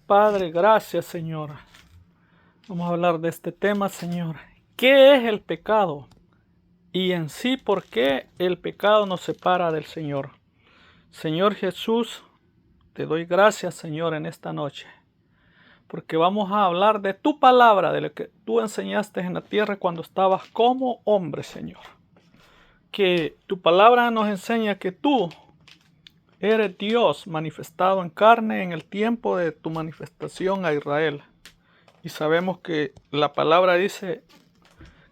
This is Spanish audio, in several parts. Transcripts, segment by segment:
Padre, gracias, Señor. Vamos a hablar de este tema, Señor. ¿Qué es el pecado? Y en sí, ¿por qué el pecado nos separa del Señor? Señor Jesús, te doy gracias, Señor, en esta noche. Porque vamos a hablar de tu palabra, de lo que tú enseñaste en la tierra cuando estabas como hombre, Señor. Que tu palabra nos enseña que tú eres Dios manifestado en carne en el tiempo de tu manifestación a Israel. Y sabemos que la palabra dice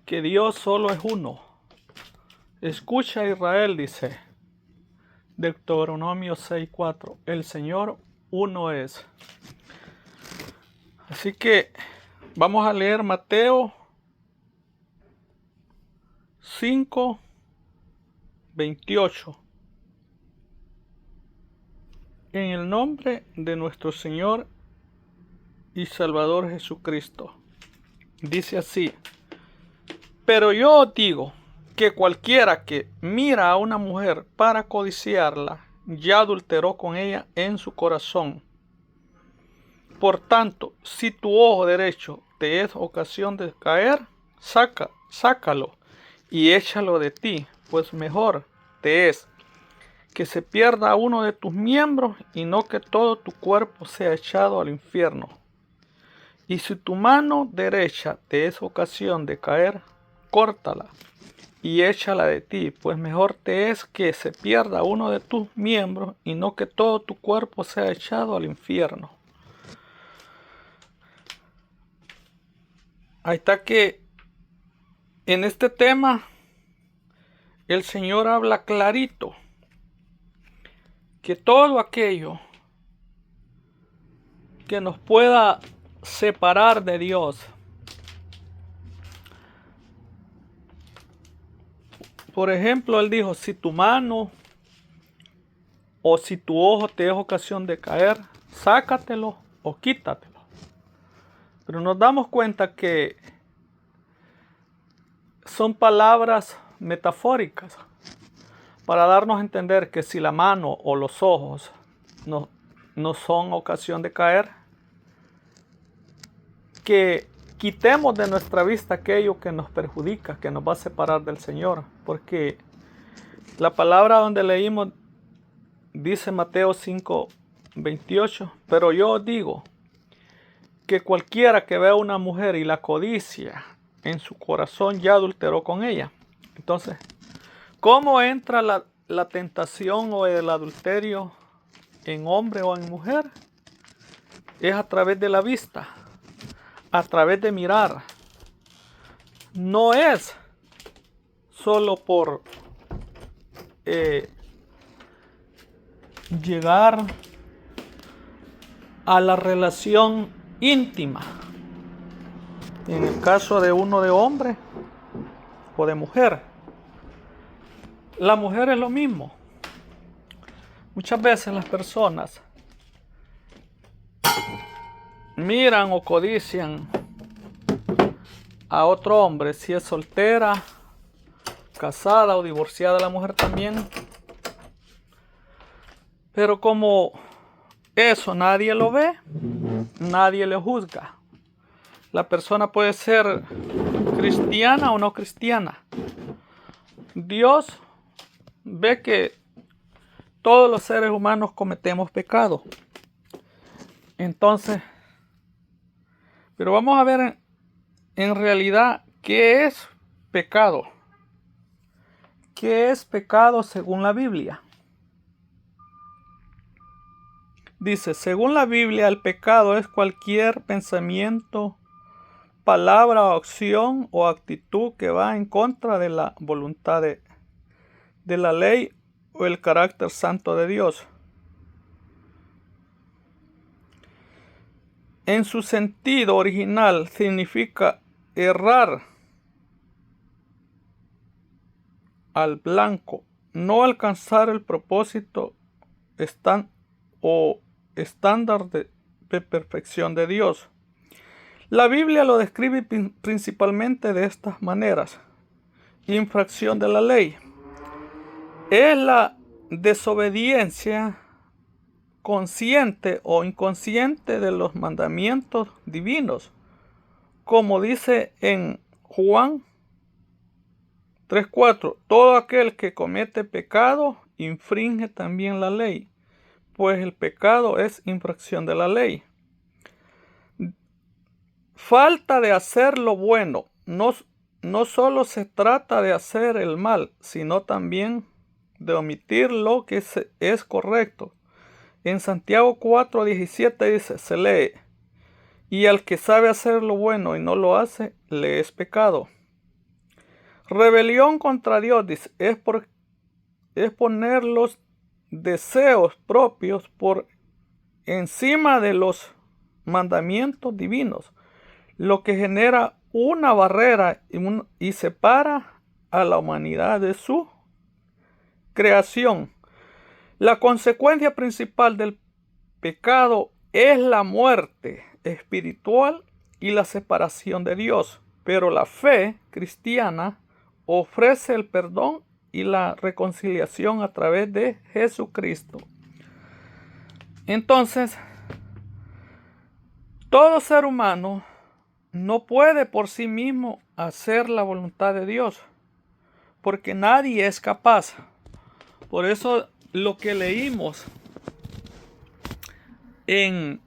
que Dios solo es uno. Escucha, Israel, dice Deuteronomio 6:4. El Señor uno es. Así que vamos a leer Mateo 5:28. En el nombre de nuestro Señor y Salvador Jesucristo. Dice así: pero yo os digo que cualquiera que mira a una mujer para codiciarla, ya adulteró con ella en su corazón. Por tanto, si tu ojo derecho te es ocasión de caer, sácalo y échalo de ti, pues mejor te es que se pierda uno de tus miembros y no que todo tu cuerpo sea echado al infierno. Y si tu mano derecha te es ocasión de caer, córtala y échala de ti, pues mejor te es que se pierda uno de tus miembros y no que todo tu cuerpo sea echado al infierno. Ahí está que en este tema el Señor habla clarito que todo aquello que nos pueda separar de Dios, por ejemplo, Él dijo, si tu mano o si tu ojo te es ocasión de caer, sácatelo o quítatelo. Pero nos damos cuenta que son palabras metafóricas para darnos a entender que si la mano o los ojos no son ocasión de caer, que quitemos de nuestra vista aquello que nos perjudica, que nos va a separar del Señor. Porque la palabra donde leímos dice Mateo 5:28, pero yo os digo que cualquiera que vea a una mujer y la codicia en su corazón ya adulteró con ella. Entonces, ¿cómo entra la tentación o el adulterio en hombre o en mujer? Es a través de la vista, a través de mirar. No es solo por llegar a la relación íntima. En el caso de uno de hombre o de mujer, la mujer es lo mismo. Muchas veces las personas miran o codician a otro hombre, si es soltera, casada o divorciada la mujer también. Pero como eso nadie lo ve, nadie le juzga. La persona puede ser cristiana o no cristiana. Dios ve que todos los seres humanos cometemos pecado. Entonces, pero vamos a ver en realidad qué es pecado. ¿Qué es pecado según la Biblia? Dice, según la Biblia, el pecado es cualquier pensamiento, palabra, acción o actitud que va en contra de la voluntad de la ley o el carácter santo de Dios. En su sentido original significa errar al blanco, no alcanzar el propósito estándar de perfección de Dios. La Biblia lo describe principalmente de estas maneras. Infracción de la ley es la desobediencia consciente o inconsciente de los mandamientos divinos, como dice en Juan 3:4, todo aquel que comete pecado infringe también la ley, pues el pecado es infracción de la ley. Falta de hacer lo bueno. No solo se trata de hacer el mal, sino también de omitir lo que es correcto. En Santiago 4:17 dice, se lee, y al que sabe hacer lo bueno y no lo hace, le es pecado. Rebelión contra Dios, dice, es poner los deseos propios por encima de los mandamientos divinos, lo que genera una barrera y separa a la humanidad de su creación. La consecuencia principal del pecado es la muerte espiritual y la separación de Dios, pero la fe cristiana ofrece el perdón y la reconciliación a través de Jesucristo. Entonces, todo ser humano no puede por sí mismo hacer la voluntad de Dios, porque nadie es capaz. Por eso lo que leímos en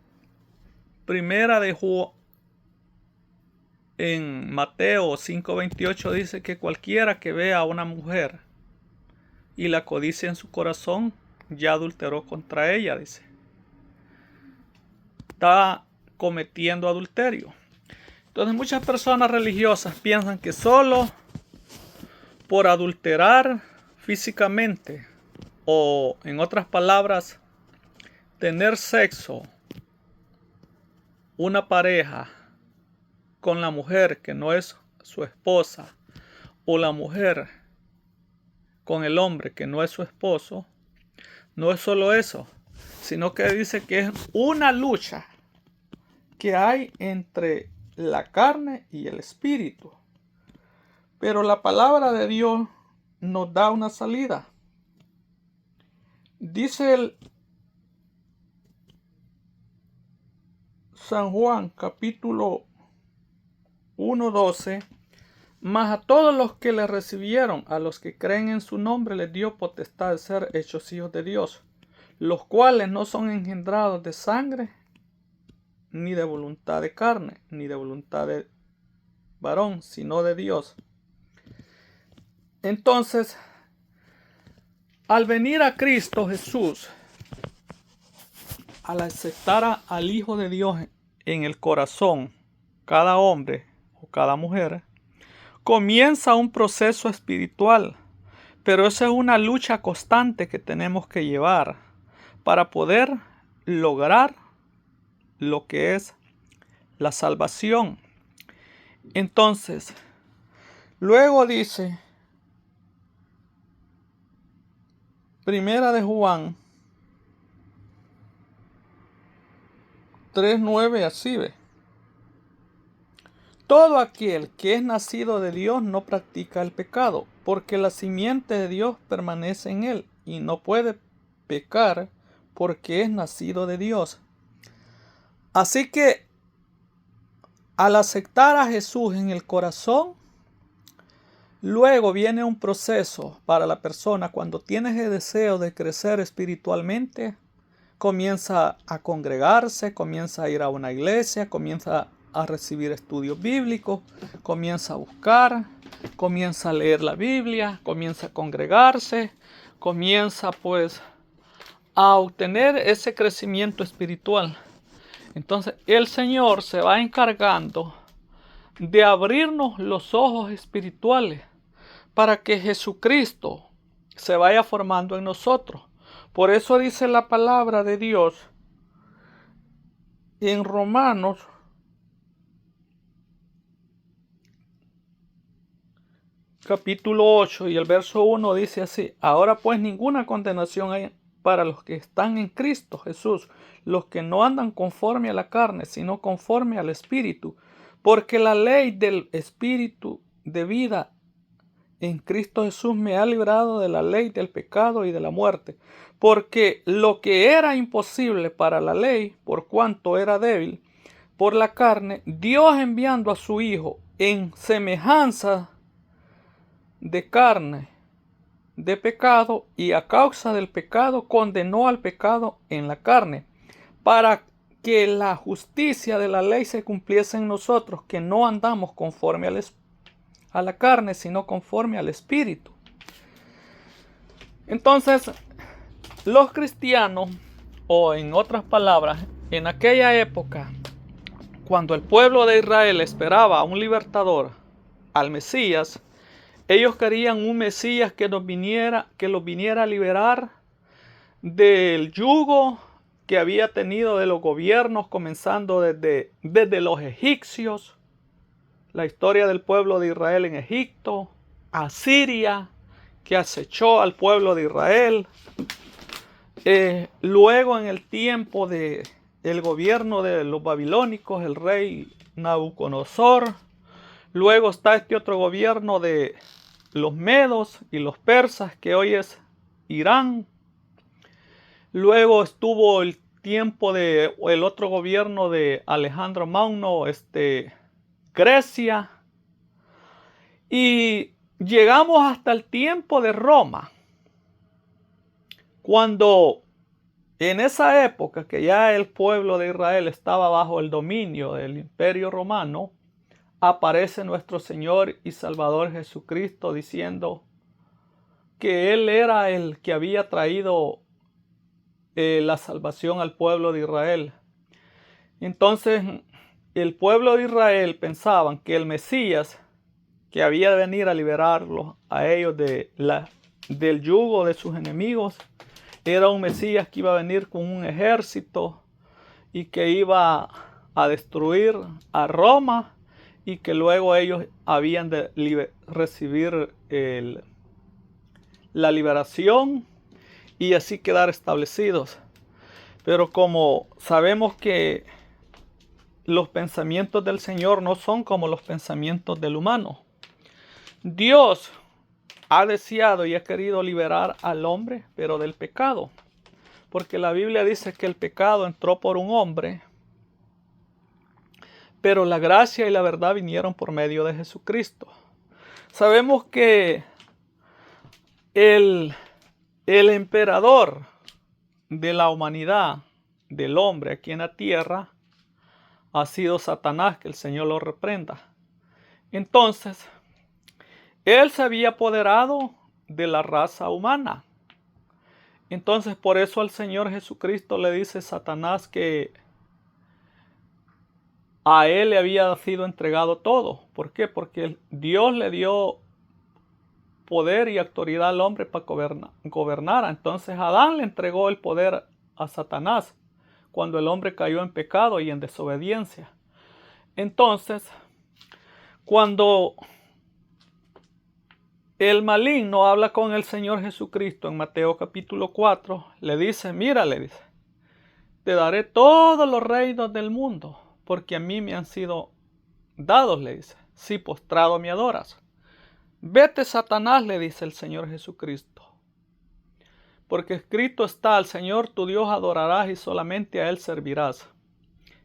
en Mateo 5:28 dice que cualquiera que vea a una mujer y la codicia en su corazón, ya adulteró contra ella, dice. Está cometiendo adulterio. Entonces muchas personas religiosas piensan que solo por adulterar físicamente, o en otras palabras, tener sexo, una pareja con la mujer que no es su esposa, o la mujer con el hombre que no es su esposo, no es solo eso, sino que dice que es una lucha que hay entre la carne y el espíritu. Pero la palabra de Dios nos da una salida. Dice el San Juan capítulo 1:12, mas a todos los que le recibieron, a los que creen en su nombre, les dio potestad de ser hechos hijos de Dios, los cuales no son engendrados de sangre, ni de voluntad de carne, ni de voluntad de varón, sino de Dios. Entonces, al venir a Cristo Jesús, al aceptar al Hijo de Dios en el corazón, cada hombre o cada mujer, comienza un proceso espiritual, pero esa es una lucha constante que tenemos que llevar para poder lograr lo que es la salvación. Entonces, luego dice, Primera de Juan 3:9, así ve. Todo aquel que es nacido de Dios no practica el pecado, porque la simiente de Dios permanece en él y no puede pecar porque es nacido de Dios. Así que al aceptar a Jesús en el corazón, luego viene un proceso para la persona. Cuando tienes el deseo de crecer espiritualmente, comienza a congregarse, comienza a ir a una iglesia, comienza a recibir estudios bíblicos, comienza a buscar, comienza a leer la Biblia, comienza a congregarse, comienza pues a obtener ese crecimiento espiritual. Entonces el Señor se va encargando de abrirnos los ojos espirituales para que Jesucristo se vaya formando en nosotros. Por eso dice la palabra de Dios en Romanos capítulo 8 y el verso 1 dice así: ahora pues ninguna condenación hay para los que están en Cristo Jesús, los que no andan conforme a la carne, sino conforme al Espíritu, porque la ley del Espíritu de vida en Cristo Jesús me ha librado de la ley, del pecado y de la muerte. Porque lo que era imposible para la ley, por cuanto era débil por la carne, Dios enviando a su Hijo en semejanza de carne, de pecado, y a causa del pecado condenó al pecado en la carne, para que la justicia de la ley se cumpliese en nosotros, que no andamos conforme a la carne, sino conforme al Espíritu. Entonces, los cristianos, o en otras palabras, en aquella época, cuando el pueblo de Israel esperaba a un libertador, al Mesías, ellos querían un Mesías que los viniera a liberar del yugo que había tenido de los gobiernos, comenzando desde los egipcios, la historia del pueblo de Israel en Egipto, Asiria, que acechó al pueblo de Israel. Luego, en el tiempo del gobierno de los babilónicos, el rey Nabucodonosor. Luego está este otro gobierno de los medos y los persas, que hoy es Irán. Luego estuvo el tiempo el otro gobierno de Alejandro Magno, Grecia. Y llegamos hasta el tiempo de Roma, cuando en esa época que ya el pueblo de Israel estaba bajo el dominio del Imperio Romano, aparece nuestro Señor y Salvador Jesucristo diciendo que Él era el que había traído la salvación al pueblo de Israel. Entonces, el pueblo de Israel pensaban que el Mesías, que había de venir a liberarlos a ellos del yugo de sus enemigos, era un Mesías que iba a venir con un ejército y que iba a destruir a Roma, y que luego ellos habían de recibir la liberación y así quedar establecidos. Pero como sabemos que los pensamientos del Señor no son como los pensamientos del humano, Dios ha deseado y ha querido liberar al hombre, pero del pecado. Porque la Biblia dice que el pecado entró por un hombre, pero la gracia y la verdad vinieron por medio de Jesucristo. Sabemos que el emperador de la humanidad, del hombre aquí en la tierra, ha sido Satanás, que el Señor lo reprenda. Entonces, él se había apoderado de la raza humana. Entonces, por eso al Señor Jesucristo le dice Satanás que a él le había sido entregado todo. ¿Por qué? Porque Dios le dio poder y autoridad al hombre para gobernar. Entonces Adán le entregó el poder a Satanás cuando el hombre cayó en pecado y en desobediencia. Entonces, cuando el maligno habla con el Señor Jesucristo en Mateo capítulo 4, le dice, mira, le dice, te daré todos los reinos del mundo, porque a mí me han sido dados, le dice, si postrado me adoras. Vete, Satanás, le dice el Señor Jesucristo, porque escrito está, al Señor tu Dios adorarás y solamente a Él servirás.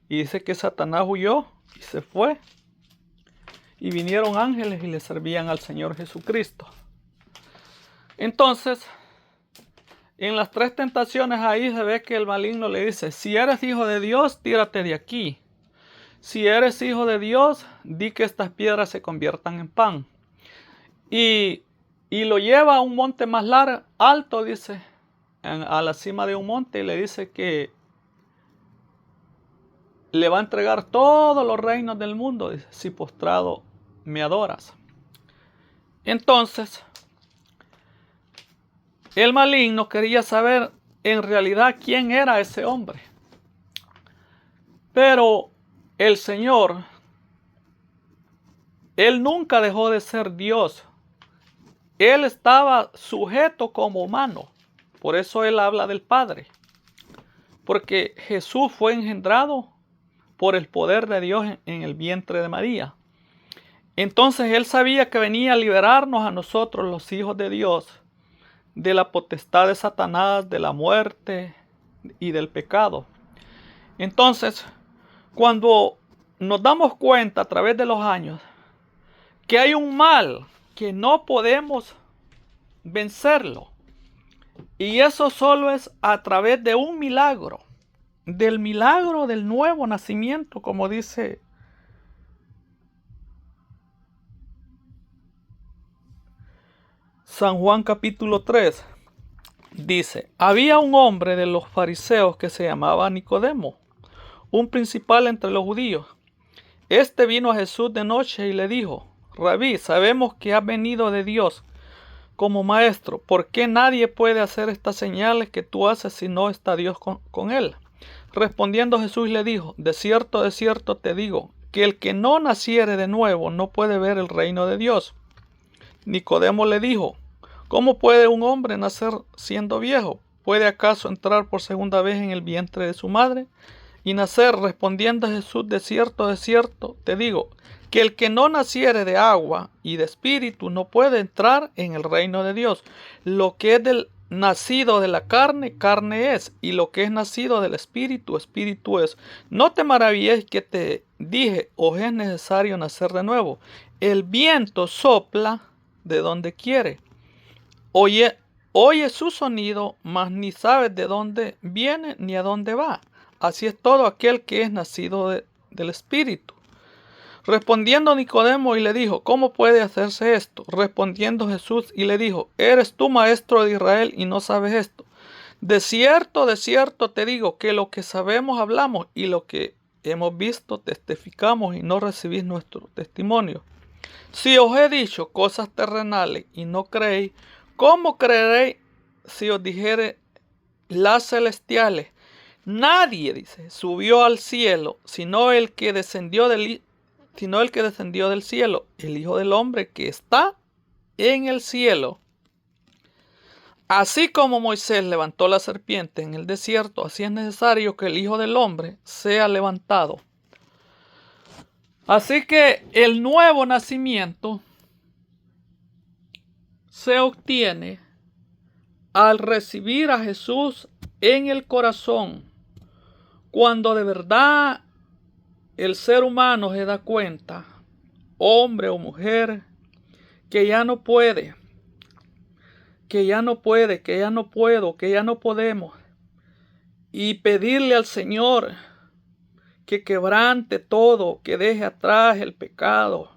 Y dice que Satanás huyó y se fue. Y vinieron ángeles y le servían al Señor Jesucristo. Entonces, en las tres tentaciones ahí se ve que el maligno le dice, si eres hijo de Dios, tírate de aquí. Si eres hijo de Dios, di que estas piedras se conviertan en pan. Y lo lleva a un monte más alto, dice, a la cima de un monte, y le dice que le va a entregar todos los reinos del mundo, dice, si postrado me adoras. Entonces, el maligno quería saber en realidad quién era ese hombre. Pero el Señor, Él nunca dejó de ser Dios. Él estaba sujeto como humano. Por eso Él habla del Padre. Porque Jesús fue engendrado por el poder de Dios en el vientre de María. Entonces Él sabía que venía a liberarnos a nosotros, los hijos de Dios, de la potestad de Satanás, de la muerte y del pecado. Entonces, cuando nos damos cuenta a través de los años que hay un mal que no podemos vencerlo, y eso solo es a través de un milagro, del milagro del nuevo nacimiento, como dice San Juan capítulo 3. Dice, había un hombre de los fariseos que se llamaba Nicodemo, un principal entre los judíos. Este vino a Jesús de noche y le dijo, Rabí, sabemos que has venido de Dios como maestro. ¿Por qué nadie puede hacer estas señales que tú haces si no está Dios con él? Respondiendo Jesús le dijo, de cierto te digo, que el que no naciere de nuevo no puede ver el reino de Dios. Nicodemo le dijo, ¿cómo puede un hombre nacer siendo viejo? ¿Puede acaso entrar por segunda vez en el vientre de su madre y nacer? Respondiendo Jesús, de cierto te digo, que el que no naciere de agua y de espíritu no puede entrar en el reino de Dios. Lo que es nacido de la carne, carne es, y lo que es nacido del espíritu, espíritu es. No te maravilles que te dije, os es necesario nacer de nuevo. El viento sopla de donde quiere. Oye su sonido, mas ni sabes de dónde viene ni a dónde va. Así es todo aquel que es nacido del Espíritu. Respondiendo Nicodemo y le dijo, ¿cómo puede hacerse esto? Respondiendo Jesús y le dijo, ¿eres tú maestro de Israel y no sabes esto? De cierto te digo que lo que sabemos hablamos y lo que hemos visto testificamos y no recibís nuestro testimonio. Si os he dicho cosas terrenales y no creéis, ¿cómo creeréis si os dijere las celestiales? Nadie, dice, subió al cielo, sino el que descendió del cielo, el Hijo del Hombre que está en el cielo. Así como Moisés levantó la serpiente en el desierto, así es necesario que el Hijo del Hombre sea levantado. Así que el nuevo nacimiento se obtiene al recibir a Jesús en el corazón, cuando de verdad el ser humano se da cuenta, hombre o mujer, que ya no puede, que ya no puedo, que ya no podemos, y pedirle al Señor que quebrante todo, que deje atrás el pecado,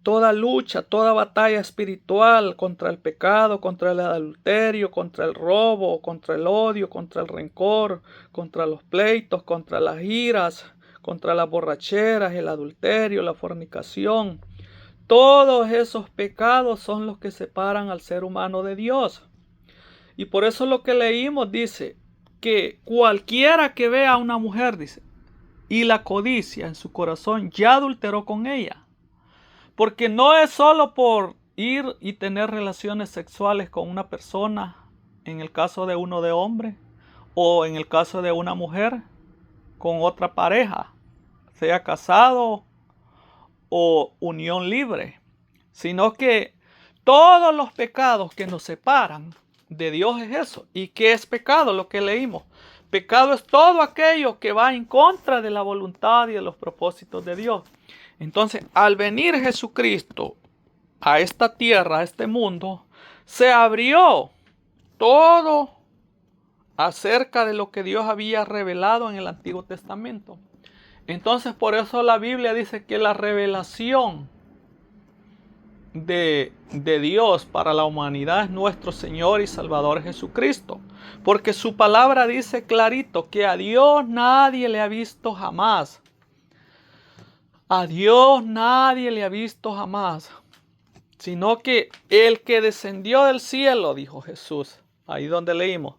toda lucha, toda batalla espiritual contra el pecado, contra el adulterio, contra el robo, contra el odio, contra el rencor, contra los pleitos, contra las iras, contra las borracheras, el adulterio, la fornicación. Todos esos pecados son los que separan al ser humano de Dios. Y por eso lo que leímos dice que cualquiera que vea a una mujer, dice, y la codicia en su corazón, ya adulteró con ella. Porque no es solo por ir y tener relaciones sexuales con una persona, en el caso de uno de hombre, o en el caso de una mujer, con otra pareja, sea casado o unión libre, sino que todos los pecados que nos separan de Dios es eso. ¿Y qué es pecado? Lo que leímos. Pecado es todo aquello que va en contra de la voluntad y de los propósitos de Dios. Entonces, al venir Jesucristo a esta tierra, a este mundo, se abrió todo acerca de lo que Dios había revelado en el Antiguo Testamento. Entonces, por eso la Biblia dice que la revelación de Dios para la humanidad es nuestro Señor y Salvador Jesucristo. Porque su palabra dice clarito que a Dios nadie le ha visto jamás. A Dios nadie le ha visto jamás, sino que el que descendió del cielo, dijo Jesús, ahí donde leímos,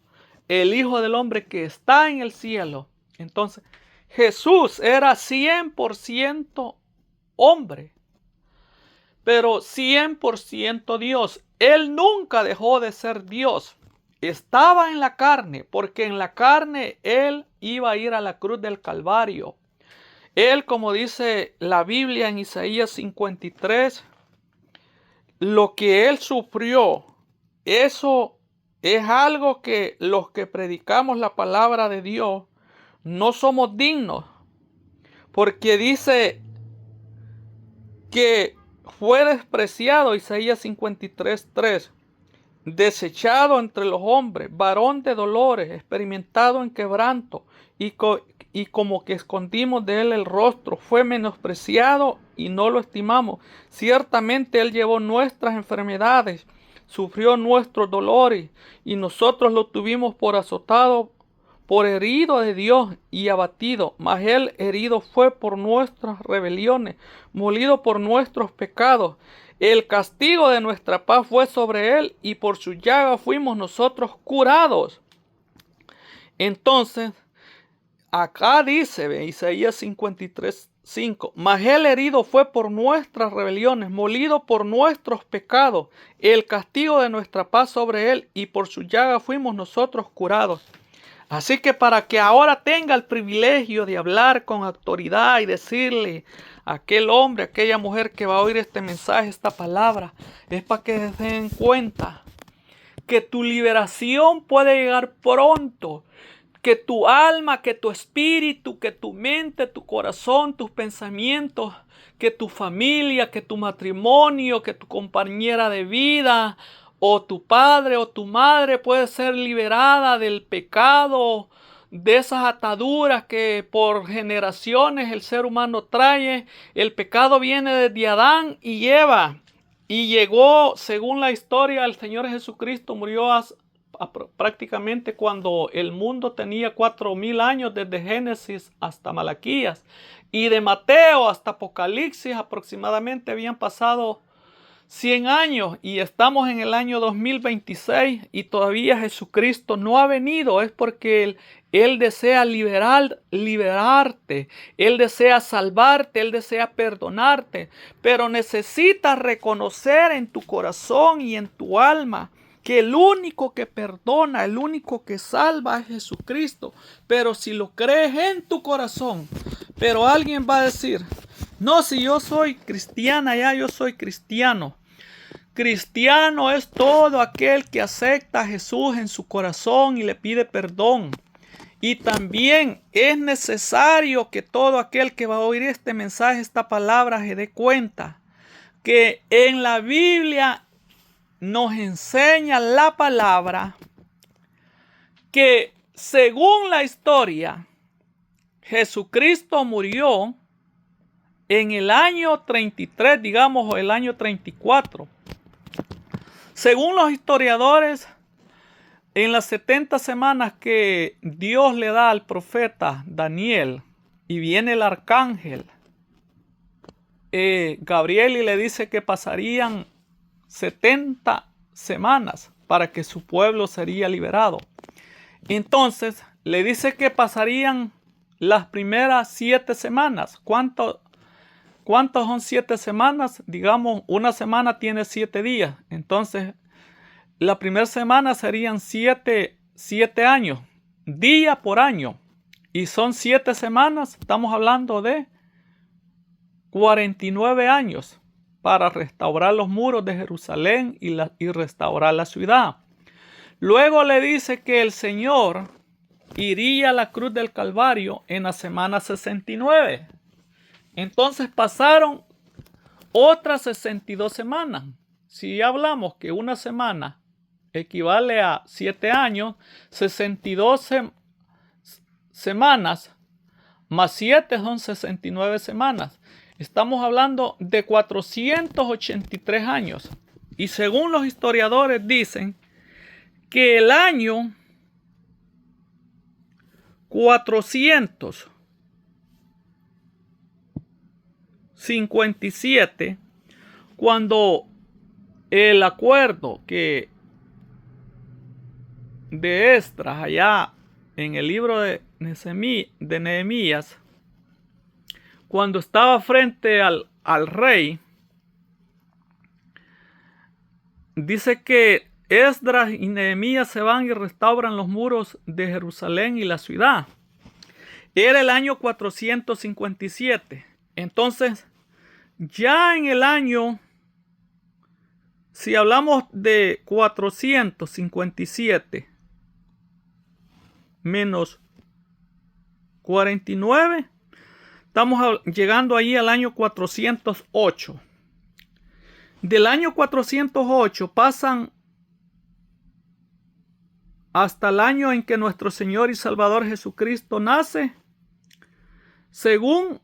el Hijo del Hombre que está en el cielo. Entonces, Jesús era 100% hombre, pero 100% Dios. Él nunca dejó de ser Dios. Estaba en la carne, porque en la carne Él iba a ir a la cruz del Calvario. Él, como dice la Biblia en Isaías 53, lo que Él sufrió, eso es algo que los que predicamos la palabra de Dios no somos dignos. Porque dice que fue despreciado, Isaías 53:3, desechado entre los hombres, varón de dolores, experimentado en quebranto, y como que escondimos de él el rostro, fue menospreciado y no lo estimamos. Ciertamente él llevó nuestras enfermedades, sufrió nuestros dolores, y nosotros lo tuvimos por azotado, por herido de Dios y abatido. Mas él herido fue por nuestras rebeliones, molido por nuestros pecados. El castigo de nuestra paz fue sobre él, y por su llaga fuimos nosotros curados. Entonces, acá dice Isaías 53:5, mas él herido fue por nuestras rebeliones, molido por nuestros pecados. El castigo de nuestra paz sobre él, y por su llaga fuimos nosotros curados. Así que para que ahora tenga el privilegio de hablar con autoridad y decirle a aquel hombre, a aquella mujer que va a oír este mensaje, esta palabra, es para que se den cuenta que tu liberación puede llegar pronto, que tu alma, que tu espíritu, que tu mente, tu corazón, tus pensamientos, que tu familia, que tu matrimonio, que tu compañera de vida, o tu padre o tu madre puede ser liberada del pecado, de esas ataduras que por generaciones el ser humano trae. El pecado viene desde Adán y Eva, y llegó, según la historia, el Señor Jesucristo murió prácticamente cuando el mundo tenía 4000 años, desde Génesis hasta Malaquías, y de Mateo hasta Apocalipsis aproximadamente habían pasado 100 años, y estamos en el año 2026 y todavía Jesucristo no ha venido. Es porque Él desea liberarte, Él desea salvarte, Él desea perdonarte, pero necesitas reconocer en tu corazón y en tu alma que el único que perdona, el único que salva es Jesucristo. Pero si lo crees en tu corazón, pero alguien va a decir, no, si yo soy cristiana, ya yo soy cristiano. Cristiano es todo aquel que acepta a Jesús en su corazón y le pide perdón. Y también es necesario que todo aquel que va a oír este mensaje, esta palabra, se dé cuenta que en la Biblia nos enseña la palabra que, según la historia, Jesucristo murió en el año 33, digamos, o el año 34. Según los historiadores, en las 70 semanas que Dios le da al profeta Daniel, y viene el arcángel Gabriel y le dice que pasarían 70 semanas para que su pueblo sería liberado. Entonces le dice que pasarían las primeras 7 semanas. ¿Cuántas son 7 semanas? Digamos, una semana tiene 7 días. Entonces, la primera semana serían 7 años, día por año. Y son 7 semanas, estamos hablando de 49 años para restaurar los muros de Jerusalén y restaurar la ciudad. Luego le dice que el Señor iría a la cruz del Calvario en la semana 69. Entonces pasaron otras 62 semanas. Si hablamos que una semana equivale a 7 años, 62 semanas más 7 son 69 semanas. Estamos hablando de 483 años. Y según los historiadores dicen que el año 457, cuando el acuerdo que de Esdras, allá en el libro de Nehemías, cuando estaba frente al rey, dice que Esdras y Nehemías se van y restauran los muros de Jerusalén y la ciudad. era el año 457. Entonces, ya en el año, si hablamos de 457 menos 49, estamos llegando ahí al año 408. Del año 408 pasan hasta el año en que nuestro Señor y Salvador Jesucristo nace. Según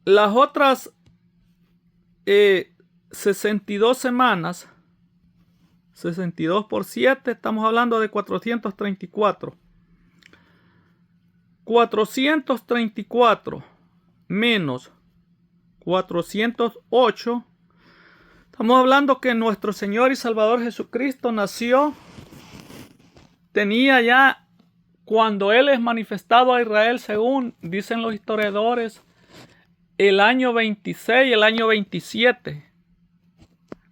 las otras 62 semanas, 62 por 7, estamos hablando de 434. 434 menos 408, estamos hablando que nuestro Señor y Salvador Jesucristo nació, tenía ya, cuando Él es manifestado a Israel, según dicen los historiadores, el año 26, el año 27,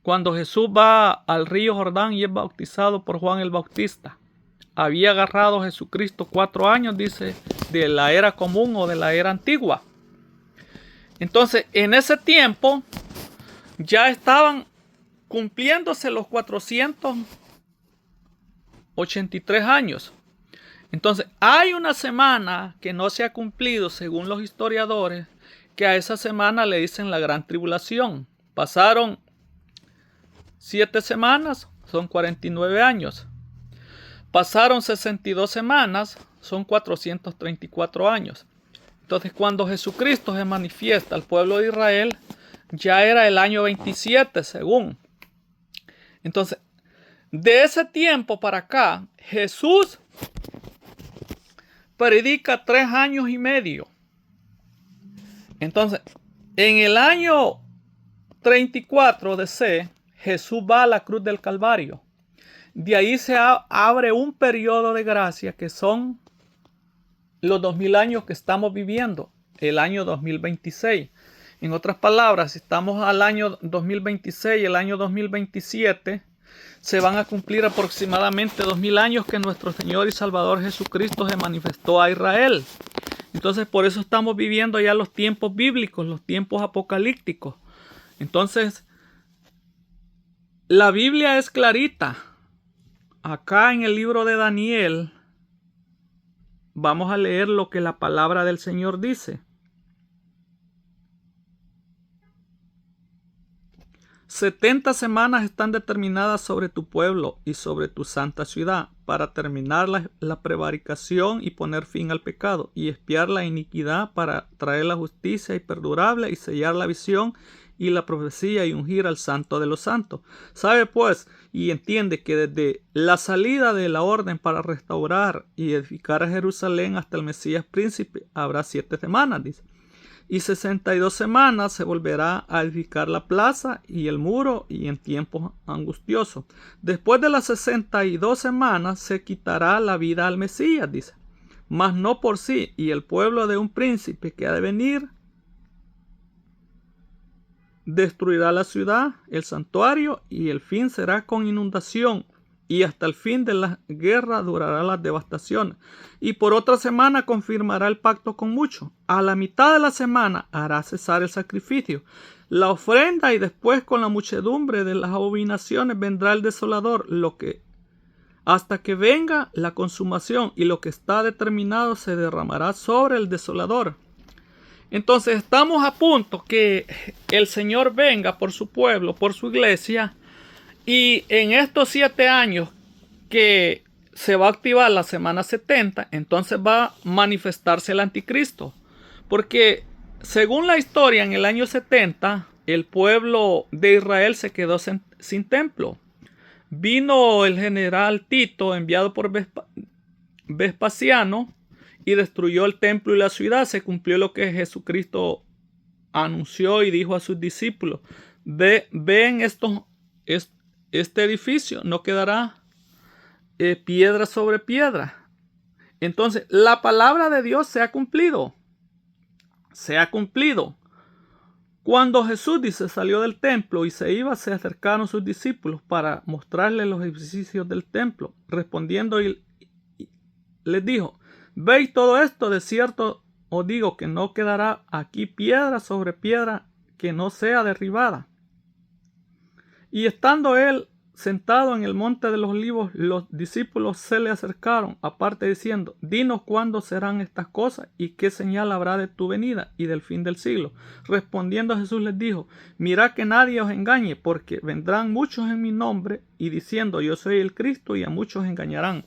cuando Jesús va al río Jordán y es bautizado por Juan el Bautista. Había agarrado Jesucristo 4 años, dice, de la era común o de la era antigua. Entonces, en ese tiempo ya estaban cumpliéndose los 483 años. Entonces, hay una semana que no se ha cumplido, según los historiadores, que a esa semana le dicen la gran tribulación. Pasaron 7 semanas, son 49 años. Pasaron 62 semanas, son 434 años. Entonces, cuando Jesucristo se manifiesta al pueblo de Israel, ya era el año 27, según. Entonces, de ese tiempo para acá, Jesús predica 3 años y medio. Entonces, en el año 34 de C, Jesús va a la cruz del Calvario. De ahí se abre un periodo de gracia que son los 2000 años que estamos viviendo, el año 2026. En otras palabras, si estamos al año 2026 y el año 2027, se van a cumplir aproximadamente 2000 años que nuestro Señor y Salvador Jesucristo se manifestó a Israel. Entonces, por eso estamos viviendo ya los tiempos bíblicos, los tiempos apocalípticos. Entonces, la Biblia es clarita. Acá en el libro de Daniel, vamos a leer lo que la palabra del Señor dice. 70 semanas están determinadas sobre tu pueblo y sobre tu santa ciudad, para terminar la prevaricación y poner fin al pecado, y expiar la iniquidad, para traer la justicia y perdurable, y sellar la visión y la profecía, y ungir al santo de los santos. Sabe pues y entiende que desde la salida de la orden para restaurar y edificar a Jerusalén hasta el Mesías príncipe habrá 7 semanas, dice. Y 62 semanas se volverá a edificar la plaza y el muro, y en tiempos angustiosos. Después de las 62 semanas se quitará la vida al Mesías, dice. Mas no por sí, y el pueblo de un príncipe que ha de venir destruirá la ciudad, el santuario, y el fin será con inundación, y hasta el fin de la guerra durará las devastaciones. Y por otra semana confirmará el pacto con muchos. A la mitad de la semana hará cesar el sacrificio, la ofrenda, y después con la muchedumbre de las abominaciones vendrá el desolador, hasta que venga la consumación, y lo que está determinado se derramará sobre el desolador. Entonces estamos a punto que el Señor venga por su pueblo, por su iglesia, y en estos 7 años que se va a activar la semana 70, entonces va a manifestarse el anticristo. Porque según la historia, en el año 70, el pueblo de Israel se quedó sin templo. Vino el general Tito, enviado por Vespasiano, y destruyó el templo y la ciudad. Se cumplió lo que Jesucristo anunció y dijo a sus discípulos: ven este edificio, no quedará piedra sobre piedra. Entonces, la palabra de Dios se ha cumplido. Se ha cumplido. Cuando Jesús, dice, salió del templo y se iba, se acercaron sus discípulos para mostrarles los ejercicios del templo. Respondiendo, y les dijo: ¿Veis todo esto? De cierto os digo que no quedará aquí piedra sobre piedra que no sea derribada. Y estando él sentado en el monte de los olivos, los discípulos se le acercaron, aparte diciendo: dinos cuándo serán estas cosas y qué señal habrá de tu venida y del fin del siglo. Respondiendo Jesús les dijo: mirad que nadie os engañe, porque vendrán muchos en mi nombre y diciendo: yo soy el Cristo, y a muchos engañarán.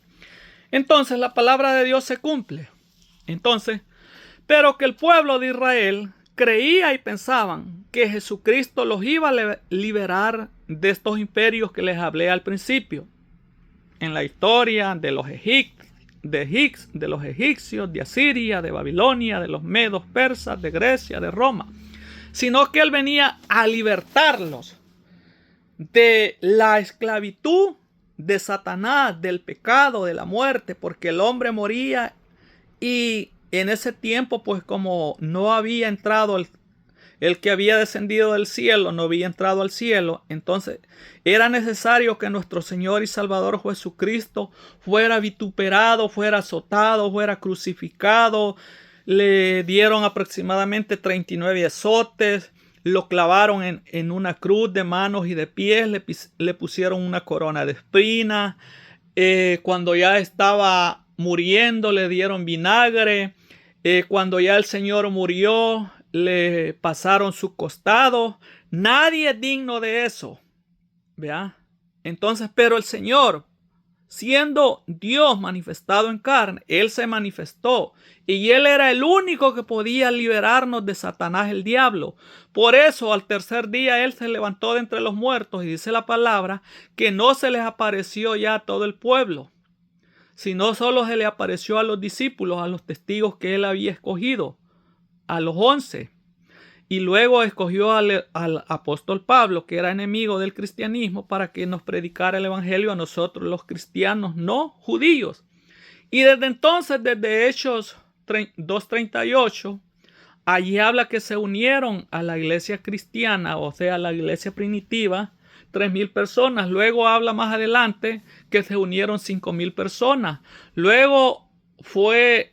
Entonces la palabra de Dios se cumple. Pero que el pueblo de Israel creía y pensaban que Jesucristo los iba a liberar de estos imperios que les hablé al principio. En la historia de los egipcios, de Asiria, de Babilonia, de los medos persas, de Grecia, de Roma. Sino que Él venía a libertarlos de la esclavitud de Satanás, del pecado, de la muerte, porque el hombre moría y en ese tiempo, pues como no había entrado el que había descendido del cielo, no había entrado al cielo, entonces era necesario que nuestro Señor y Salvador Jesucristo fuera vituperado, fuera azotado, fuera crucificado. Le dieron aproximadamente 39 azotes, lo clavaron en una cruz de manos y de pies, le pusieron una corona de espinas. Cuando ya estaba muriendo, le dieron vinagre. Cuando ya el Señor murió, le pasaron su costado. Nadie es digno de eso. ¿Vea? Entonces, pero el Señor, siendo Dios manifestado en carne, Él se manifestó. Y Él era el único que podía liberarnos de Satanás, el diablo. Por eso, al tercer día, Él se levantó de entre los muertos. Y dice la palabra que no se les apareció ya a todo el pueblo, sino solo se le apareció a los discípulos, a los testigos que Él había escogido, a los 11. Y luego escogió al apóstol Pablo, que era enemigo del cristianismo, para que nos predicara el evangelio a nosotros, los cristianos no judíos. Y desde entonces, desde Hechos 2:38, allí habla que se unieron a la iglesia cristiana, o sea, a la iglesia primitiva, 3,000 personas. Luego habla más adelante que se unieron 5,000 personas. Luego fue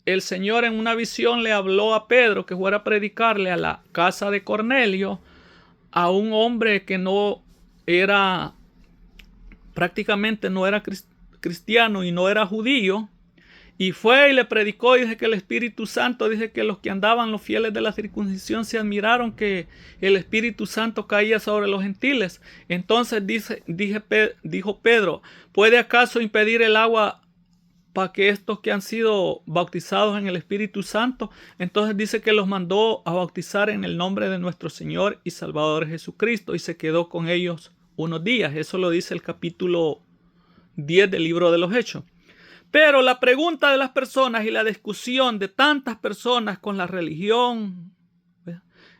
el Señor en una visión, le habló a Pedro que fuera a predicarle a la casa de Cornelio, a un hombre que no era, prácticamente no era cristiano y no era judío. Y fue y le predicó, y dice que el Espíritu Santo, dice que los que andaban, los fieles de la circuncisión, se admiraron que el Espíritu Santo caía sobre los gentiles. Entonces dijo Pedro: ¿puede acaso impedir el agua para que estos que han sido bautizados en el Espíritu Santo? Entonces dice que los mandó a bautizar en el nombre de nuestro Señor y Salvador Jesucristo, y se quedó con ellos unos días. Eso lo dice el capítulo 10 del libro de los Hechos. Pero la pregunta de las personas y la discusión de tantas personas con la religión.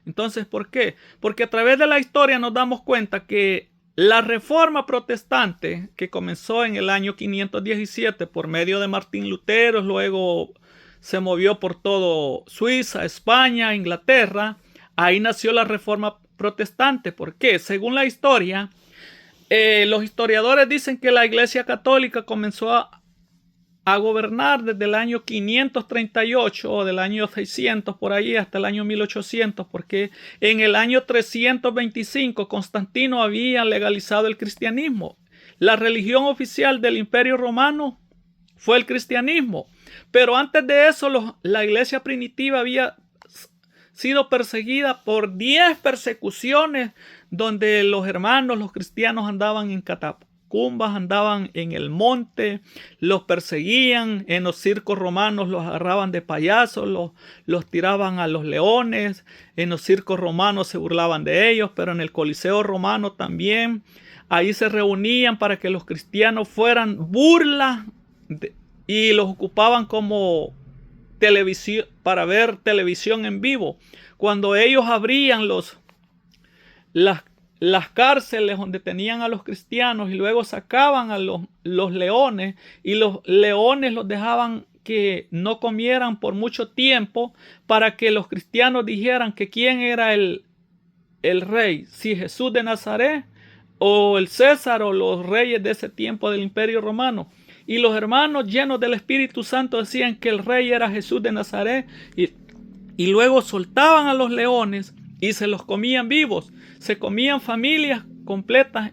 Entonces, ¿por qué? Porque a través de la historia nos damos cuenta que la reforma protestante, que comenzó en el año 517 por medio de Martín Lutero, luego se movió por todo Suiza, España, Inglaterra. Ahí nació la reforma protestante. ¿Por qué? Según la historia, los historiadores dicen que la Iglesia Católica comenzó a gobernar desde el año 538 o del año 600 por ahí hasta el año 1800, porque en el año 325 Constantino había legalizado el cristianismo. La religión oficial del Imperio Romano fue el cristianismo, pero antes de eso la iglesia primitiva había sido perseguida por 10 persecuciones, donde los hermanos, los cristianos, andaban en catacumbas, andaban en el monte, los perseguían. En los circos romanos los agarraban de payasos, los tiraban a los leones. En los circos romanos se burlaban de ellos, pero en el Coliseo romano también. Ahí se reunían para que los cristianos fueran burla y los ocupaban como televisión, para ver televisión en vivo. Cuando ellos abrían las cárceles donde tenían a los cristianos y luego sacaban a los leones, y los leones los dejaban que no comieran por mucho tiempo para que los cristianos dijeran que quién era el rey, si Jesús de Nazaret o el César o los reyes de ese tiempo del Imperio Romano. Y los hermanos llenos del Espíritu Santo decían que el rey era Jesús de Nazaret. Y luego soltaban a los leones y se los comían vivos. Se comían familias completas,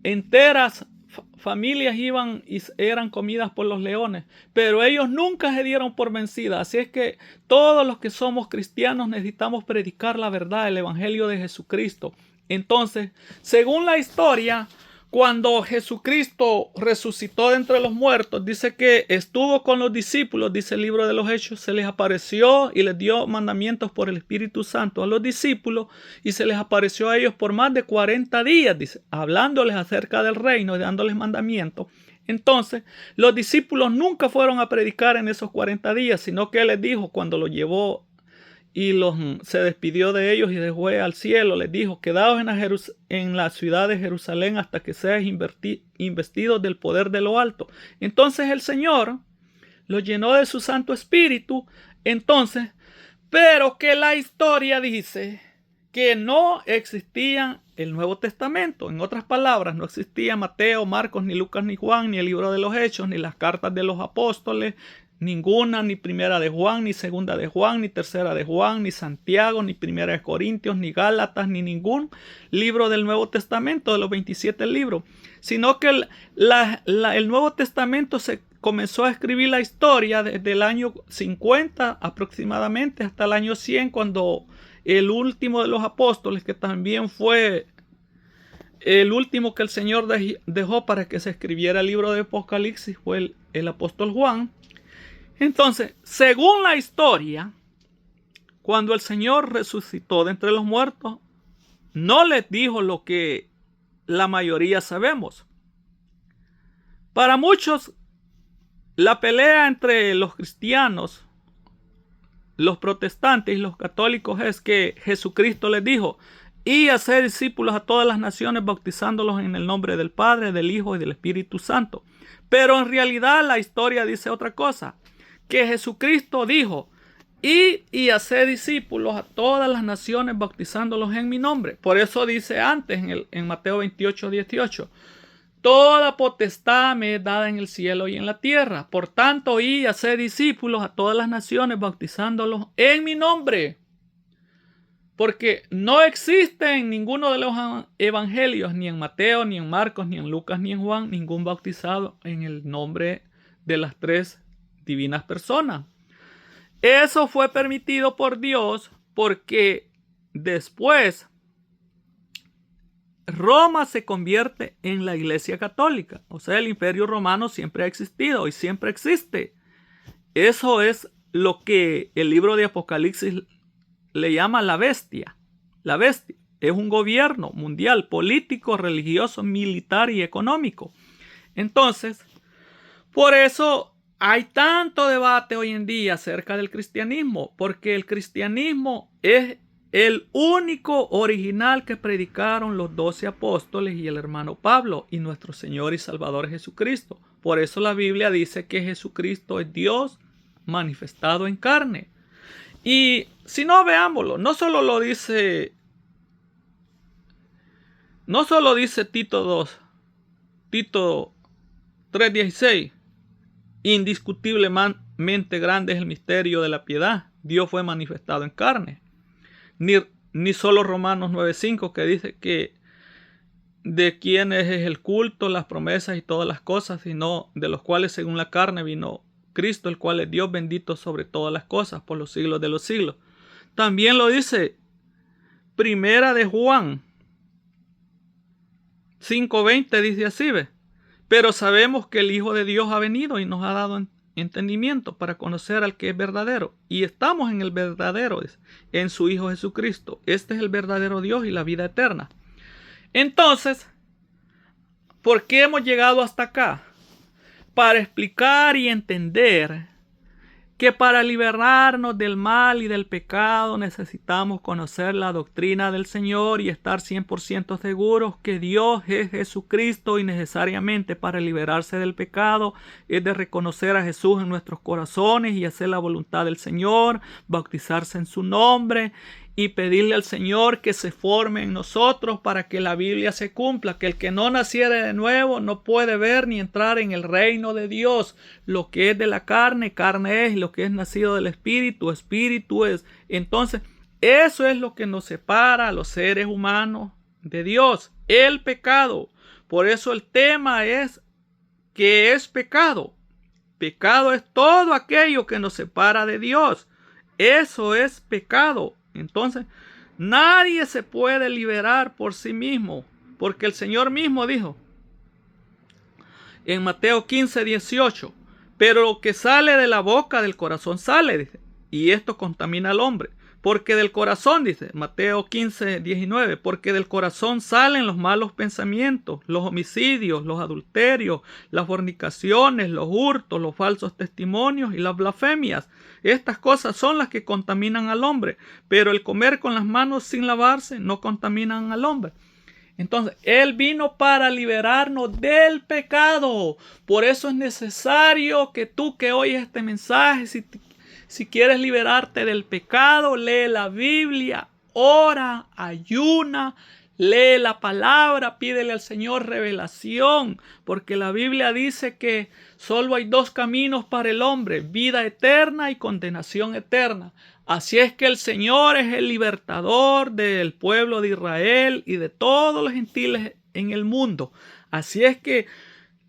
enteras. Familias iban y eran comidas por los leones, pero ellos nunca se dieron por vencidas. Así es que todos los que somos cristianos necesitamos predicar la verdad, el evangelio de Jesucristo. Entonces, según la historia, cuando Jesucristo resucitó de entre los muertos, dice que estuvo con los discípulos, dice el libro de los Hechos, se les apareció y les dio mandamientos por el Espíritu Santo a los discípulos, y se les apareció a ellos por más de 40 días, dice, hablándoles acerca del reino y dándoles mandamientos. Entonces, los discípulos nunca fueron a predicar en esos 40 días, sino que Él les dijo cuando los llevó y se despidió de ellos y les fue al cielo, les dijo: quedaos en la ciudad de Jerusalén hasta que seáis investidos del poder de lo alto. Entonces el Señor los llenó de su Santo Espíritu. Entonces, pero que la historia dice que no existía el Nuevo Testamento. En otras palabras, no existía Mateo, Marcos, ni Lucas, ni Juan, ni el libro de los Hechos, ni las cartas de los apóstoles, ninguna, ni primera de Juan, ni segunda de Juan, ni tercera de Juan, ni Santiago, ni primera de Corintios, ni Gálatas, ni ningún libro del Nuevo Testamento, de los 27 libros, sino que el Nuevo Testamento se comenzó a escribir la historia desde el año 50 aproximadamente hasta el año 100, cuando el último de los apóstoles, que también fue el último que el Señor dejó para que se escribiera el libro de Apocalipsis, fue el apóstol Juan. Entonces, según la historia, cuando el Señor resucitó de entre los muertos, no les dijo lo que la mayoría sabemos. Para muchos, la pelea entre los cristianos, los protestantes y los católicos es que Jesucristo les dijo: y hacer discípulos a todas las naciones, bautizándolos en el nombre del Padre, del Hijo y del Espíritu Santo. Pero en realidad la historia dice otra cosa, que Jesucristo dijo: y hacer discípulos a todas las naciones, bautizándolos en mi nombre. Por eso dice antes en Mateo 28, 18: toda potestad me es dada en el cielo y en la tierra. Por tanto, y hacer discípulos a todas las naciones, bautizándolos en mi nombre. Porque no existe en ninguno de los evangelios, ni en Mateo, ni en Marcos, ni en Lucas, ni en Juan, ningún bautizado en el nombre de las tres divinas personas. Eso fue permitido por Dios porque después Roma se convierte en la Iglesia Católica. O sea, el Imperio Romano siempre ha existido y siempre existe. Eso es lo que el libro de Apocalipsis le llama la bestia. La bestia es un gobierno mundial, político, religioso, militar y económico. Entonces, por eso hay tanto debate hoy en día acerca del cristianismo, porque el cristianismo es el único original que predicaron los 12 apóstoles y el hermano Pablo y nuestro Señor y Salvador Jesucristo. Por eso la Biblia dice que Jesucristo es Dios manifestado en carne. Y si no, veámoslo, no solo dice Tito 3:16, indiscutiblemente grande es el misterio de la piedad, Dios fue manifestado en carne. Ni solo Romanos 9:5, que dice que de quienes es el culto, las promesas y todas las cosas, sino de los cuales según la carne vino Cristo, el cual es Dios bendito sobre todas las cosas por los siglos de los siglos. También lo dice Primera de Juan 5:20, dice así: ¿ve? Pero sabemos que el Hijo de Dios ha venido y nos ha dado entendimiento para conocer al que es verdadero. Y estamos en el verdadero, en su Hijo Jesucristo. Este es el verdadero Dios y la vida eterna. Entonces, ¿por qué hemos llegado hasta acá? Para explicar y entender que para liberarnos del mal y del pecado necesitamos conocer la doctrina del Señor y estar 100% seguros que Dios es Jesucristo, y necesariamente para liberarse del pecado es de reconocer a Jesús en nuestros corazones y hacer la voluntad del Señor, bautizarse en su nombre y pedirle al Señor que se forme en nosotros para que la Biblia se cumpla, que el que no naciere de nuevo no puede ver ni entrar en el reino de Dios. Lo que es de la carne, carne es, y lo que es nacido del Espíritu, Espíritu es. Entonces, eso es lo que nos separa a los seres humanos de Dios, el pecado. Por eso el tema es ¿qué es pecado? Pecado es todo aquello que nos separa de Dios. Eso es pecado. Entonces, nadie se puede liberar por sí mismo, porque el Señor mismo dijo en Mateo 15:18, pero lo que sale de la boca del corazón sale, dice, y esto contamina al hombre. Porque del corazón, dice Mateo 15:19, porque del corazón salen los malos pensamientos, los homicidios, los adulterios, las fornicaciones, los hurtos, los falsos testimonios y las blasfemias. Estas cosas son las que contaminan al hombre, pero el comer con las manos sin lavarse no contaminan al hombre. Entonces, Él vino para liberarnos del pecado. Por eso es necesario que tú que oyes este mensaje, si quieres liberarte del pecado, lee la Biblia, ora, ayuna, lee la palabra, pídele al Señor revelación, porque la Biblia dice que solo hay dos caminos para el hombre, vida eterna y condenación eterna. Así es que el Señor es el libertador del pueblo de Israel y de todos los gentiles en el mundo. Así es que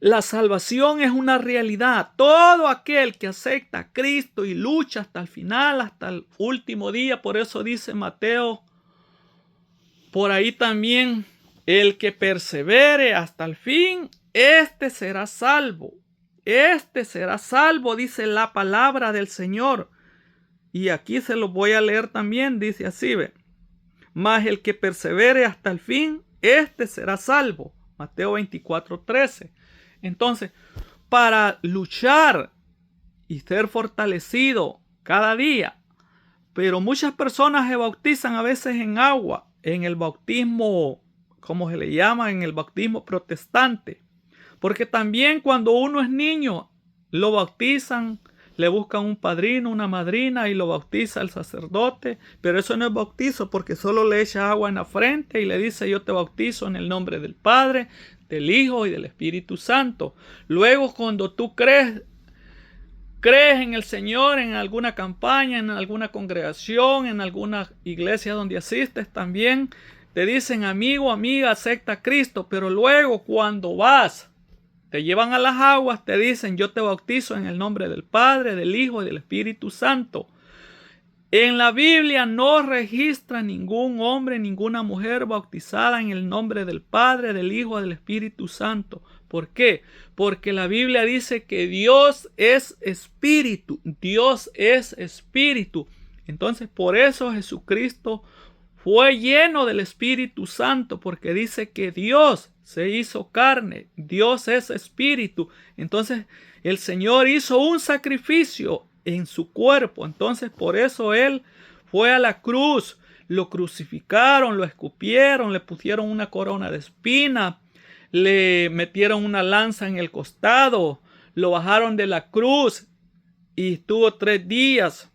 la salvación es una realidad. Todo aquel que acepta a Cristo y lucha hasta el final, hasta el último día, por eso dice Mateo, por ahí también, el que persevere hasta el fin, este será salvo. Este será salvo, dice la palabra del Señor. Y aquí se lo voy a leer también, dice así, ve. Mas el que persevere hasta el fin, este será salvo. Mateo 24:13. Entonces, para luchar y ser fortalecido cada día, pero muchas personas se bautizan a veces en agua, en el bautismo, como se le llama, en el bautismo protestante, porque también cuando uno es niño, lo bautizan, le buscan un padrino, una madrina y lo bautiza el sacerdote, pero eso no es bautizo porque solo le echa agua en la frente y le dice yo te bautizo en el nombre del Padre, del Hijo y del Espíritu Santo. Luego cuando tú crees en el Señor, en alguna campaña, en alguna congregación, en alguna iglesia donde asistes también, te dicen amigo, amiga, acepta a Cristo, pero luego cuando vas, te llevan a las aguas, te dicen yo te bautizo en el nombre del Padre, del Hijo y del Espíritu Santo. En la Biblia no registra ningún hombre, ninguna mujer bautizada en el nombre del Padre, del Hijo y del Espíritu Santo. ¿Por qué? Porque la Biblia dice que Dios es espíritu. Dios es espíritu. Entonces por eso Jesucristo fue lleno del Espíritu Santo, porque dice que Dios se hizo carne. Dios es espíritu. Entonces el Señor hizo un sacrificio en su cuerpo. Entonces por eso Él fue a la cruz. Lo crucificaron, lo escupieron, le pusieron una corona de espina, le metieron una lanza en el costado, lo bajaron de la cruz y estuvo 3 días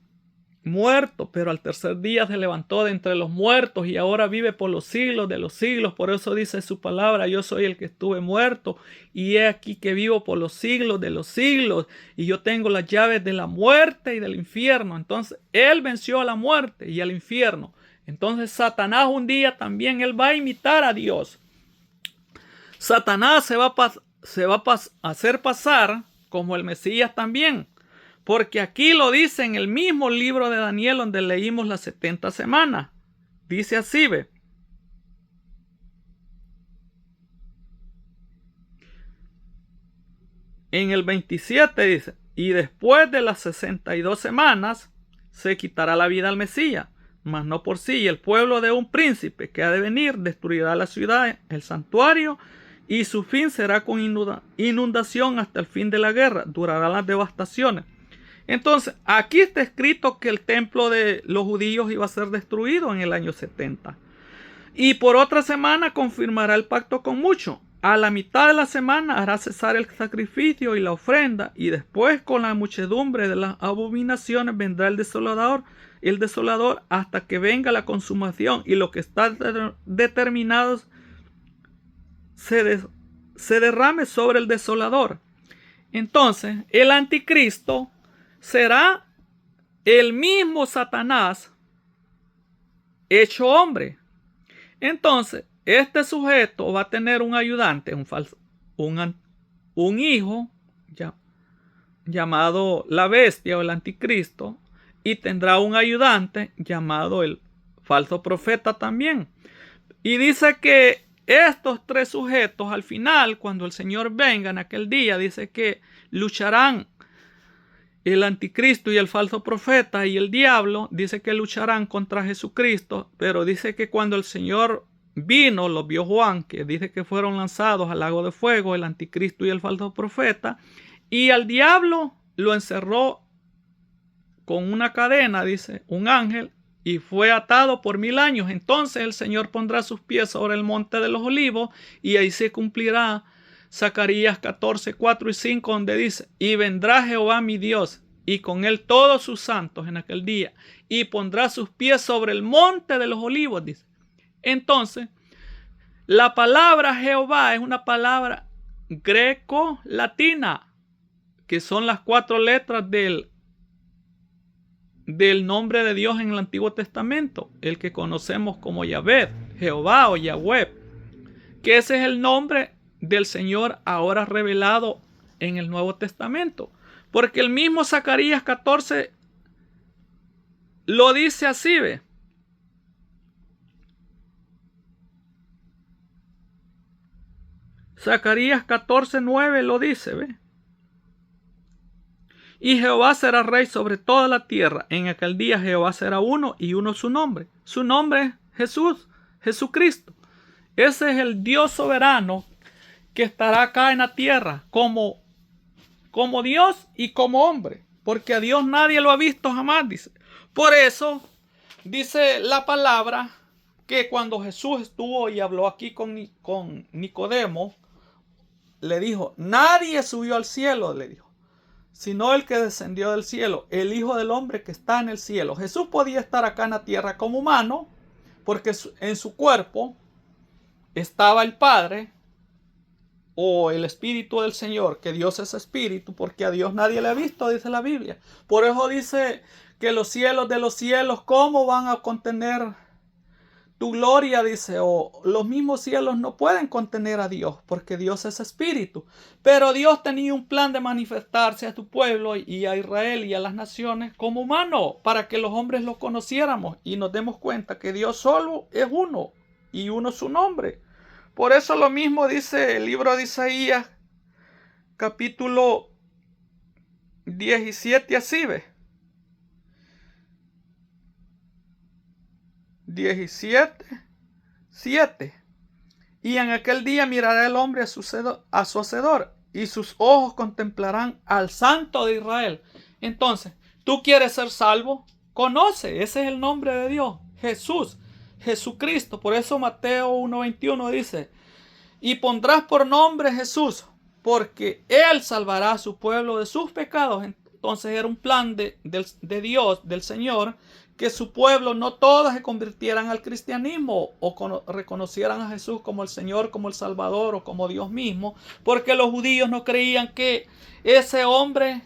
muerto, pero al tercer día se levantó de entre los muertos y ahora vive por los siglos de los siglos. Por eso dice su palabra, yo soy el que estuve muerto y he aquí que vivo por los siglos de los siglos y yo tengo las llaves de la muerte y del infierno. Entonces Él venció a la muerte y al infierno. Entonces Satanás un día también Él va a imitar a Dios. Satanás se va a hacer pasar como el Mesías también. Porque aquí lo dice en el mismo libro de Daniel donde leímos las 70 semanas. Dice así, ve. En el 27 dice, y después de las 62 semanas se quitará la vida al Mesías, mas no por sí. Y el pueblo de un príncipe que ha de venir destruirá la ciudad, el santuario, y su fin será con inundación hasta el fin de la guerra. Durarán las devastaciones. Entonces, aquí está escrito que el templo de los judíos iba a ser destruido en el año 70. Y por otra semana confirmará el pacto con muchos. a la mitad de la semana hará cesar el sacrificio y la ofrenda, y después con la muchedumbre de las abominaciones vendrá el desolador hasta que venga la consumación, y lo que está determinado se derrame sobre el desolador. Entonces, el anticristo será el mismo Satanás hecho hombre. Entonces, este sujeto va a tener un ayudante, un hijo llamado la bestia o el anticristo, y tendrá un ayudante llamado el falso profeta también. Y dice que estos tres sujetos al final, cuando el Señor venga en aquel día, dice que lucharán el anticristo y el falso profeta y el diablo, dice que lucharán contra Jesucristo, pero dice que cuando el Señor vino, los vio Juan, que dice que fueron lanzados al lago de fuego, el anticristo y el falso profeta, y al diablo lo encerró con una cadena, dice, un ángel, y fue atado por 1000 años. Entonces el Señor pondrá sus pies sobre el monte de los olivos, y ahí se cumplirá Zacarías 14, 4 y 5, donde dice: y vendrá Jehová mi Dios, y con él todos sus santos en aquel día, y pondrá sus pies sobre el monte de los olivos, dice. Entonces, la palabra Jehová es una palabra greco-latina, que son las 4 letras del nombre de Dios en el Antiguo Testamento, el que conocemos como Yahvé, Jehová o Yahweh, que ese es el nombre del Señor ahora revelado en el Nuevo Testamento, porque el mismo Zacarías 14 lo dice así, ¿ve? Zacarías 14:9 lo dice, ¿ve? Y Jehová será rey sobre toda la tierra. En aquel día Jehová será uno, y uno su nombre. Su nombre es Jesús, Jesucristo. Ese es el Dios soberano que estará acá en la tierra como Dios y como hombre. Porque a Dios nadie lo ha visto jamás, dice. Por eso dice la palabra que cuando Jesús estuvo y habló aquí con Nicodemo, le dijo: nadie subió al cielo, le dijo, sino el que descendió del cielo, el Hijo del Hombre que está en el cielo. Jesús podía estar acá en la tierra como humano, porque en su cuerpo estaba el Padre o el Espíritu del Señor, que Dios es Espíritu, porque a Dios nadie le ha visto, dice la Biblia. Por eso dice que los cielos de los cielos, ¿cómo van a contener tu gloria? Dice, o los mismos cielos no pueden contener a Dios, porque Dios es Espíritu. Pero Dios tenía un plan de manifestarse a tu pueblo y a Israel y a las naciones como humano, para que los hombres lo conociéramos y nos demos cuenta que Dios solo es uno, y uno su nombre. Por eso lo mismo dice el libro de Isaías, capítulo 17, así ve. 17:7. Y en aquel día mirará el hombre a su hacedor, y sus ojos contemplarán al Santo de Israel. Entonces, ¿tú quieres ser salvo? Conoce, ese es el nombre de Dios, Jesús, Jesucristo. Por eso Mateo 1:21 dice: y pondrás por nombre Jesús, porque Él salvará a su pueblo de sus pecados. Entonces era un plan de Dios, del Señor, que su pueblo no todas se convirtieran al cristianismo o reconocieran a Jesús como el Señor, como el Salvador o como Dios mismo, porque los judíos no creían que ese hombre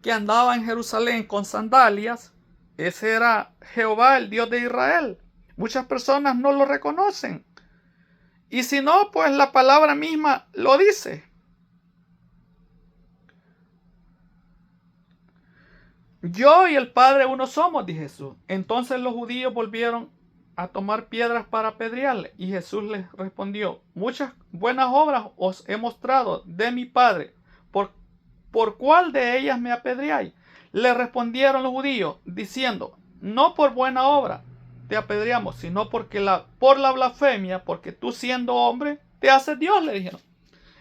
que andaba en Jerusalén con sandalias, ese era Jehová, el Dios de Israel. Muchas personas no lo reconocen. Y si no, pues la palabra misma lo dice. Yo y el Padre uno somos, dijo Jesús. Entonces los judíos volvieron a tomar piedras para apedrearle. Y Jesús les respondió: muchas buenas obras os he mostrado de mi Padre. ¿Por cuál de ellas me apedreáis? Le respondieron los judíos, diciendo: no por buena obra te apedreamos, sino por la blasfemia, porque tú siendo hombre te haces Dios, le dijeron.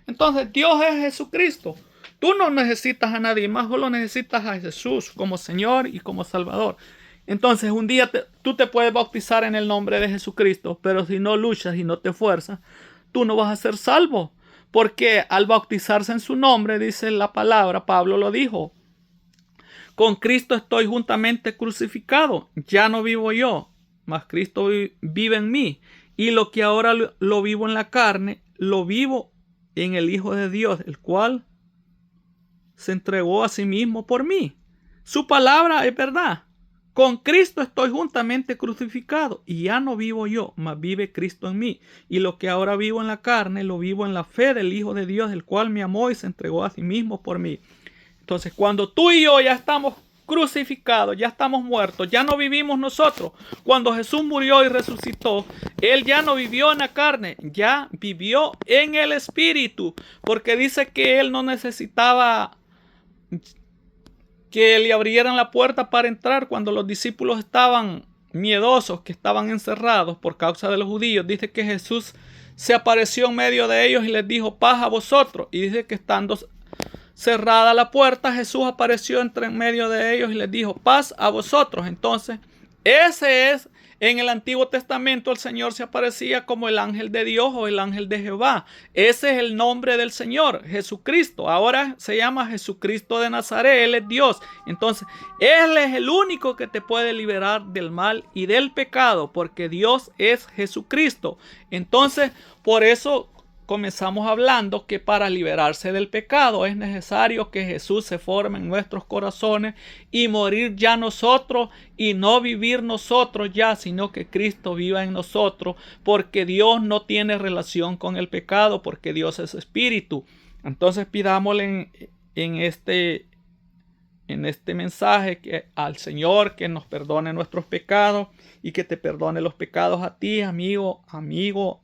Entonces Dios es Jesucristo. Tú no necesitas a nadie más, solo necesitas a Jesús como Señor y como Salvador. Entonces un día tú te puedes bautizar en el nombre de Jesucristo, pero si no luchas y no te esfuerzas, tú no vas a ser salvo. Porque al bautizarse en su nombre, dice la palabra, Pablo lo dijo, con Cristo estoy juntamente crucificado. Ya no vivo yo, mas Cristo vive en mí. Y lo que ahora lo vivo en la carne, lo vivo en el Hijo de Dios, el cual se entregó a sí mismo por mí. Su palabra es verdad. Con Cristo estoy juntamente crucificado y ya no vivo yo, mas vive Cristo en mí. Y lo que ahora vivo en la carne, lo vivo en la fe del Hijo de Dios, el cual me amó y se entregó a sí mismo por mí. Entonces, cuando tú y yo ya estamos crucificados, ya estamos muertos, ya no vivimos nosotros. Cuando Jesús murió y resucitó, Él ya no vivió en la carne, ya vivió en el Espíritu, porque dice que Él no necesitaba que le abrieran la puerta para entrar cuando los discípulos estaban miedosos, que estaban encerrados por causa de los judíos. Dice que Jesús se apareció en medio de ellos y les dijo: paz a vosotros. Y dice que estando cerrada la puerta, Jesús apareció entre en medio de ellos y les dijo: paz a vosotros. Entonces, ese es, en el Antiguo Testamento el Señor se aparecía como el ángel de Dios o el ángel de Jehová. Ese es el nombre del Señor, Jesucristo. Ahora se llama Jesucristo de Nazaret, Él es Dios. Entonces, Él es el único que te puede liberar del mal y del pecado, porque Dios es Jesucristo. Entonces, por eso comenzamos hablando que para liberarse del pecado es necesario que Jesús se forme en nuestros corazones y morir ya nosotros y no vivir nosotros ya, sino que Cristo viva en nosotros, porque Dios no tiene relación con el pecado, porque Dios es espíritu. Entonces pidámosle en este mensaje al Señor que nos perdone nuestros pecados y que te perdone los pecados a ti, amigo,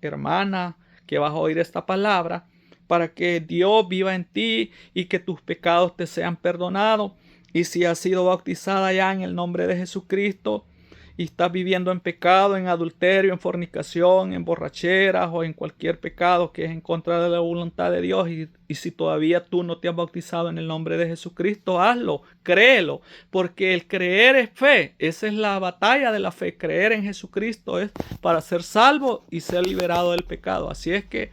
hermana, que vas a oír esta palabra, para que Dios viva en ti y que tus pecados te sean perdonados. Y si has sido bautizada ya en el nombre de Jesucristo y estás viviendo en pecado, en adulterio, en fornicación, en borracheras o en cualquier pecado que es en contra de la voluntad de Dios, y si todavía tú no te has bautizado en el nombre de Jesucristo, hazlo, créelo, porque el creer es fe. Esa es la batalla de la fe. Creer en Jesucristo es para ser salvo y ser liberado del pecado. Así es que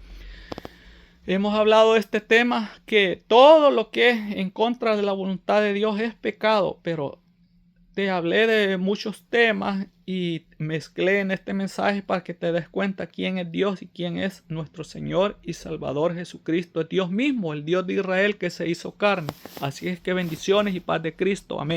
hemos hablado de este tema, que todo lo que es en contra de la voluntad de Dios es pecado, pero te hablé de muchos temas y mezclé en este mensaje para que te des cuenta quién es Dios y quién es nuestro Señor y Salvador Jesucristo. Es Dios mismo, el Dios de Israel que se hizo carne. Así es que bendiciones y paz de Cristo. Amén.